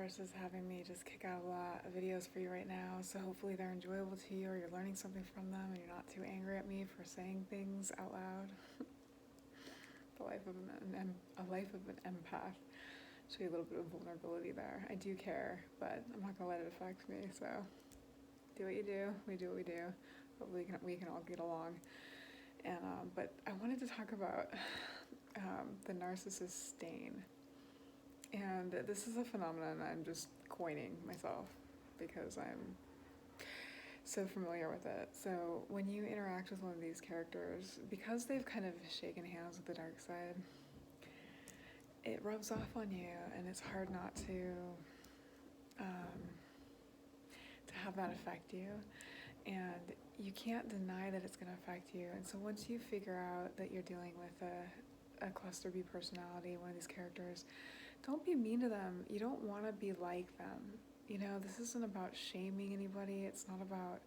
universe is having me just kick out a lot of videos for you right now, so hopefully they're enjoyable to you or you're learning something from them and you're not too angry at me for saying things out loud. The life of a life of an empath. Show you a little bit of vulnerability there. I do care, but I'm not gonna let it affect me. So do what you do. We do what we do. Hopefully we can all get along. And but I wanted to talk about the narcissist stain. And this is a phenomenon I'm just coining myself because I'm so familiar with it. So when you interact with one of these characters, because they've kind of shaken hands with the dark side, it rubs off on you, and it's hard not to have that affect you. And you can't deny that it's going to affect you. And so once you figure out that you're dealing with a cluster B personality, one of these characters, don't be mean to them. You don't want to be like them. You know, this isn't about shaming anybody. It's not about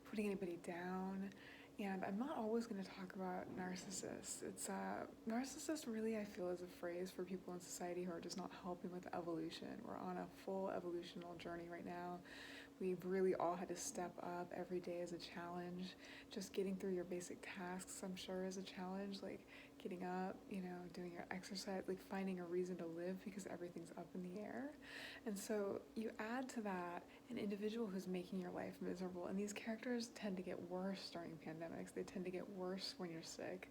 putting anybody down. And I'm not always going to talk about narcissists. Narcissist really, I feel, is a phrase for people in society who are just not helping with evolution. We're on a full evolutional journey right now. We've really all had to step up. Every day is a challenge. Just getting through your basic tasks, I'm sure, is a challenge. Like getting up, doing your exercise, like finding a reason to live because everything's up in the air. And so you add to that an individual who's making your life miserable. And these characters tend to get worse during pandemics. They tend to get worse when you're sick.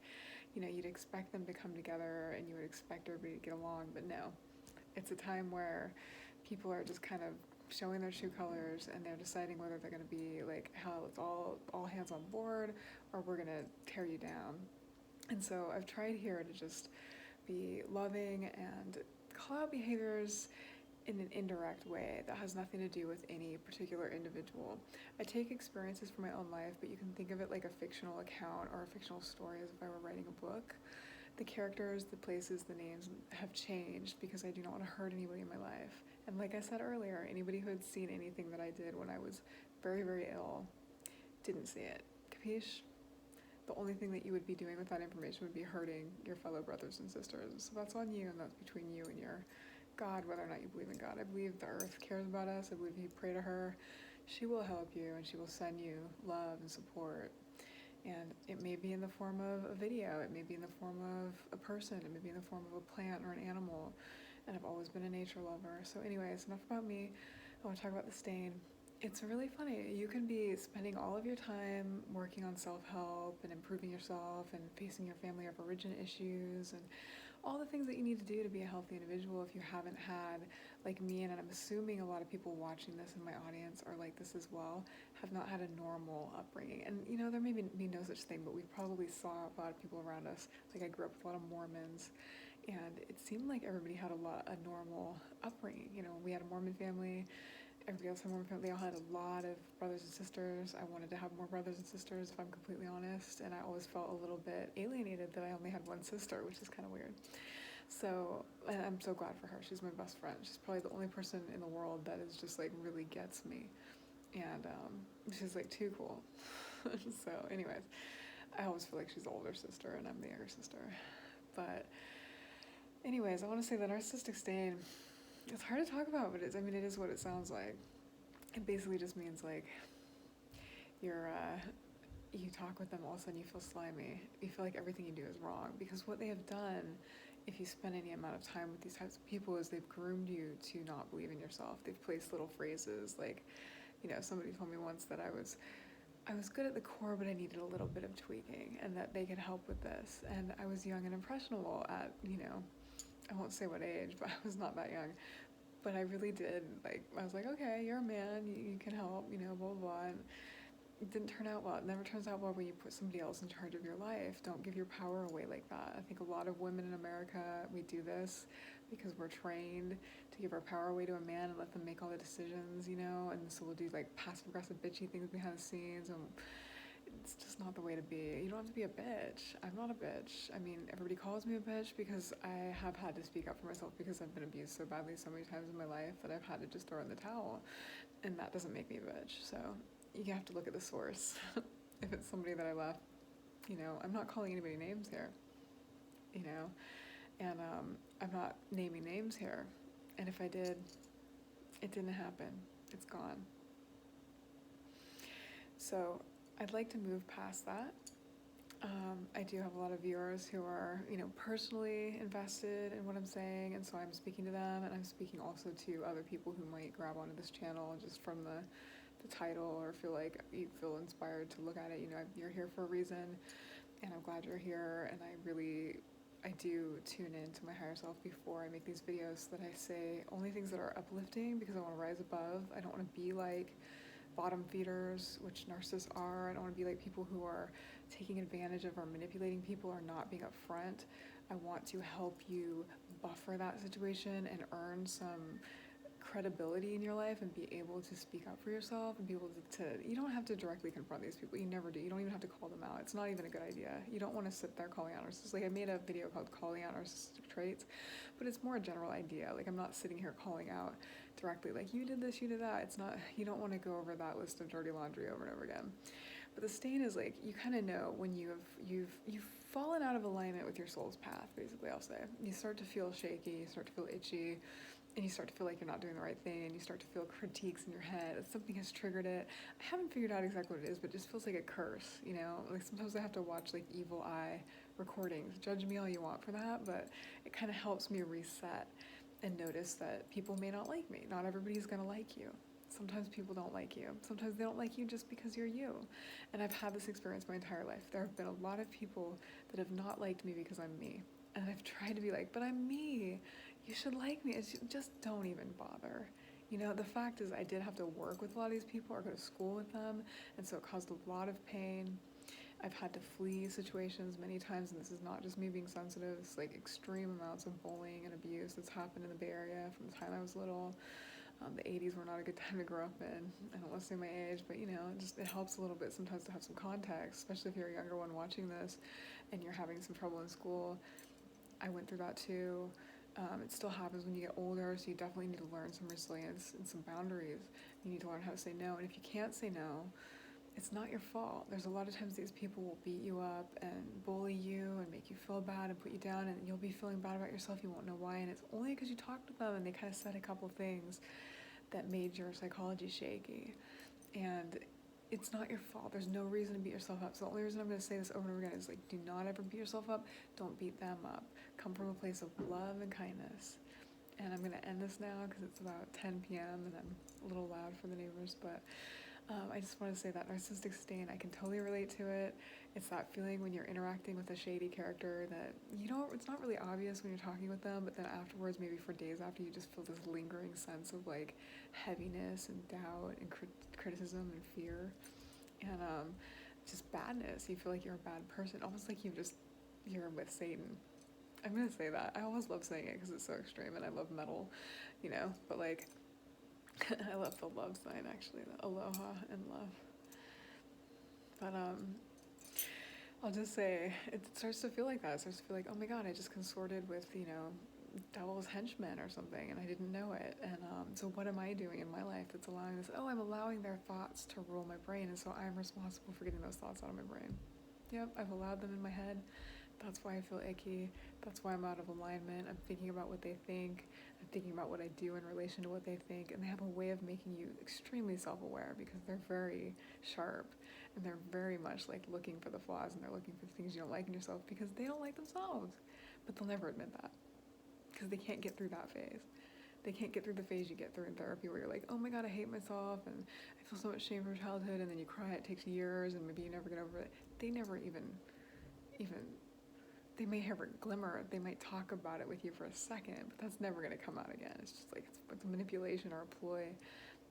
You'd expect them to come together and you would expect everybody to get along, but no. It's a time where people are just kind of showing their true colors, and they're deciding whether they're going to be like, hell, it's all hands on board, or we're going to tear you down. And so I've tried here to just be loving and call out behaviors in an indirect way that has nothing to do with any particular individual. I take experiences from my own life, but you can think of it like a fictional account or a fictional story as if I were writing a book. The characters, the places, the names have changed because I do not want to hurt anybody in my life. And like I said earlier, anybody who had seen anything that I did when I was very, very ill didn't see it. Capiche? The only thing that you would be doing with that information would be hurting your fellow brothers and sisters. So that's on you, and that's between you and your God, whether or not you believe in God. I believe the earth cares about us. I believe if you pray to her, she will help you, and she will send you love and support. And it may be in the form of a video, it may be in the form of a person, it may be in the form of a plant or an animal. And I've always been a nature lover. So anyways, enough about me. I want to talk about the stain. It's really funny. You can be spending all of your time working on self-help and improving yourself and facing your family of origin issues and all the things that you need to do to be a healthy individual if you haven't had, like me, and I'm assuming a lot of people watching this in my audience are like this as well, have not had a normal upbringing. And there may be no such thing, but we probably saw a lot of people around us. Like I grew up with a lot of Mormons, and it seemed like everybody had a normal upbringing. We had a Mormon family. Everybody else had a Mormon family. They all had a lot of brothers and sisters. I wanted to have more brothers and sisters, if I'm completely honest. And I always felt a little bit alienated that I only had one sister, which is kind of weird. So, and I'm so glad for her. She's my best friend. She's probably the only person in the world that is just like really gets me. And she's like too cool. So anyways, I always feel like she's the older sister and I'm the younger sister. But anyways, I want to say that narcissistic stain, it's hard to talk about, but it is what it sounds like. It basically just means like you talk with them, all of a sudden you feel slimy. You feel like everything you do is wrong, because what they have done, if you spend any amount of time with these types of people, is they've groomed you to not believe in yourself. They've placed little phrases like, somebody told me once that I was good at the core, but I needed a little bit of tweaking, and that they could help with this. And I was young and impressionable at, I won't say what age, but I was not that young. But I really did, I was like, okay, you're a man, you can help, blah, blah, blah. And it didn't turn out well. It never turns out well when you put somebody else in charge of your life. Don't give your power away like that. I think a lot of women in America, we do this because we're trained to give our power away to a man and let them make all the decisions, and so we'll do passive-aggressive bitchy things behind the scenes, and it's just not the way to be. You don't have to be a bitch. I'm not a bitch. I mean, everybody calls me a bitch because I have had to speak up for myself because I've been abused so badly so many times in my life that I've had to just throw in the towel, and that doesn't make me a bitch. So you have to look at the source. If it's somebody that I left, I'm not calling anybody names here, and I'm not naming names here. And if I did, It didn't happen. It's gone. So I'd like to move past that. I do have a lot of viewers who are, personally invested in what I'm saying, and so I'm speaking to them, and I'm speaking also to other people who might grab onto this channel just from the title, or feel like you feel inspired to look at it. You're here for a reason, and I'm glad you're here, and I do tune in to my higher self before I make these videos, so that I say only things that are uplifting, because I want to rise above. I don't want to be like bottom feeders, which narcissists are. I don't want to be like people who are taking advantage of or manipulating people or not being upfront. I want to help you buffer that situation and earn some credibility in your life and be able to speak up for yourself and be able to you don't have to directly confront these people. You never do. You don't even have to call them out. It's not even a good idea. You don't want to sit there calling out narcissists. Like, I made a video called Calling Out Narcissistic Traits, but it's more a general idea. Like, I'm not sitting here calling out directly, like, you did this, you did that. It's not, you don't want to go over that list of dirty laundry over and over again. But the stain is, like, you kind of know when you've fallen out of alignment with your soul's path, basically. I'll say you start to feel shaky, you start to feel itchy, and you start to feel like you're not doing the right thing, and you start to feel critiques in your head, and something has triggered it. I haven't figured out exactly what it is, but it just feels like a curse, Like, sometimes I have to watch, like, evil eye recordings. Judge me all you want for that, but it kind of helps me reset and notice that people may not like me. Not everybody's gonna like you. Sometimes people don't like you. Sometimes they don't like you just because you're you. And I've had this experience my entire life. There have been a lot of people that have not liked me because I'm me. And I've tried to be like, but I'm me. You should like me. Just don't even bother. The fact is, I did have to work with a lot of these people or go to school with them, and so it caused a lot of pain. I've had to flee situations many times, and this is not just me being sensitive. It's like extreme amounts of bullying and abuse that's happened in the Bay Area from the time I was little. The 80s were not a good time to grow up in. I don't want to say my age, but it helps a little bit sometimes to have some context, especially if you're a younger one watching this and you're having some trouble in school. I went through that too. It still happens when you get older, so you definitely need to learn some resilience and some boundaries. You need to learn how to say no, and if you can't say no, it's not your fault. There's a lot of times these people will beat you up and bully you and make you feel bad and put you down, and you'll be feeling bad about yourself. You won't know why, and it's only because you talked to them and they kind of said a couple things that made your psychology shaky. And it's not your fault. There's no reason to beat yourself up. So the only reason I'm going to say this over and over again is, like, do not ever beat yourself up. Don't beat them up. Come from a place of love and kindness. And I'm going to end this now because it's about 10 p.m. and I'm a little loud for the neighbors, but I just want to say that narcissistic stain, I can totally relate to it. It's that feeling when you're interacting with a shady character that it's not really obvious when you're talking with them, but then afterwards, maybe for days after, you just feel this lingering sense of, like, heaviness and doubt and criticism and fear and just badness. You feel like you're a bad person, almost like you're with Satan. I'm going to say that. I always love saying it because it's so extreme, and I love metal, but, like, I love the love sign, actually, the aloha and love. But I'll just say, it starts to feel like that. It starts to feel like, oh my God, I just consorted with, devil's henchmen or something, and I didn't know it. And so what am I doing in my life that's allowing this? Oh, I'm allowing their thoughts to rule my brain, and so I'm responsible for getting those thoughts out of my brain. Yep, I've allowed them in my head. That's why I feel icky. That's why I'm out of alignment. I'm thinking about what they think. I'm thinking about what I do in relation to what they think. And they have a way of making you extremely self-aware because they're very sharp and they're very much like looking for the flaws, and they're looking for the things you don't like in yourself because they don't like themselves. But they'll never admit that because they can't get through that phase. They can't get through the phase you get through in therapy where you're like, oh my God, I hate myself and I feel so much shame from childhood, and then you cry, it takes years, and maybe you never get over it. They never even they may have a glimmer, they might talk about it with you for a second, but that's never going to come out again. It's just like it's a manipulation or a ploy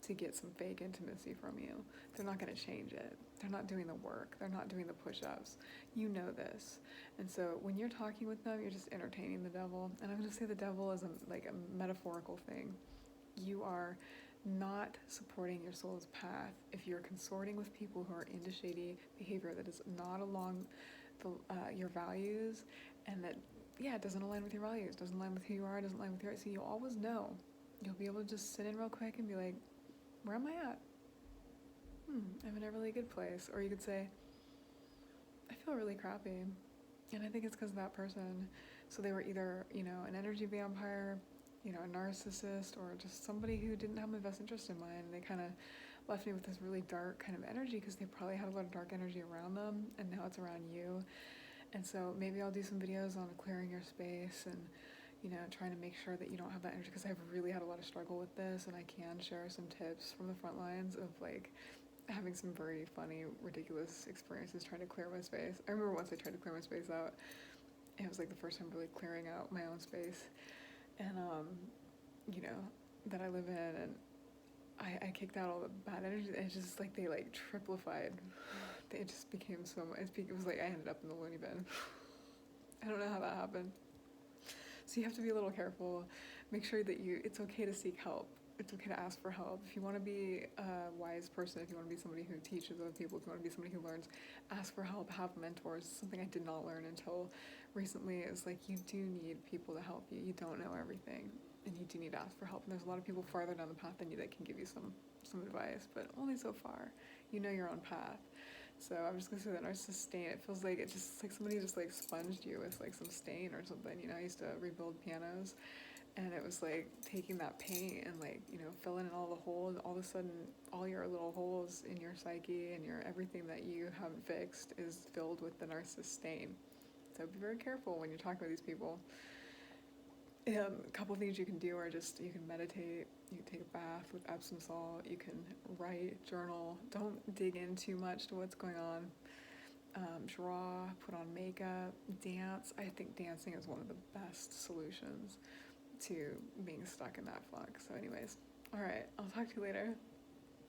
to get some fake intimacy from you. They're not going to change it. They're not doing the work. They're not doing the push-ups. You know this. And so when you're talking with them, you're just entertaining the devil. And I'm going to say the devil is a metaphorical thing. You are not supporting your soul's path if you're consorting with people who are into shady behavior that is not along your values, and that it doesn't align with your values, doesn't align with who you are, doesn't align with your, so you'll always know. You'll be able to just sit in real quick and be like, where am I at? I'm in a really good place. Or you could say, I feel really crappy, and I think it's because of that person. So they were either an energy vampire, you know, a narcissist or just somebody who didn't have my best interest in mind. They kind of left me with this really dark kind of energy because they probably had a lot of dark energy around them, and now it's around you. And so maybe I'll do some videos on clearing your space and, you know, trying to make sure that you don't have that energy, because I've really had a lot of struggle with this, and I can share some tips from the front lines of like having some very funny, ridiculous experiences trying to clear my space. I remember once I tried to clear my space out, it was like the first time really clearing out my own space, and you know, that I live in, and I kicked out all the bad energy. It's just like they like triplified. It just became so much. It was like I ended up in the loony bin. I don't know how that happened. So you have to be a little careful. Make sure that it's okay to seek help. It's okay to ask for help. If you want to be a wise person, if you want to be somebody who teaches other people, if you want to be somebody who learns, ask for help, have mentors. Something I did not learn until recently is like you do need people to help you. You don't know everything, and you do need to ask for help. And there's a lot of people farther down the path than you that can give you some advice, but only so far. You know your own path. So I'm just gonna say that narcissist stain, it feels like it's just like somebody just like sponged you with like some stain or something. You know, I used to rebuild pianos, and it was like taking that paint and like, you know, filling in all the holes. All of a sudden, all your little holes in your psyche and your everything that you haven't fixed is filled with the narcissist stain. So be very careful when you're talking with these people. A couple things you can do are just you can meditate, you can take a bath with Epsom salt, you can write, journal. Don't dig in too much to what's going on. Draw, put on makeup, dance. I think dancing is one of the best solutions to being stuck in that funk. So anyways, all right, I'll talk to you later.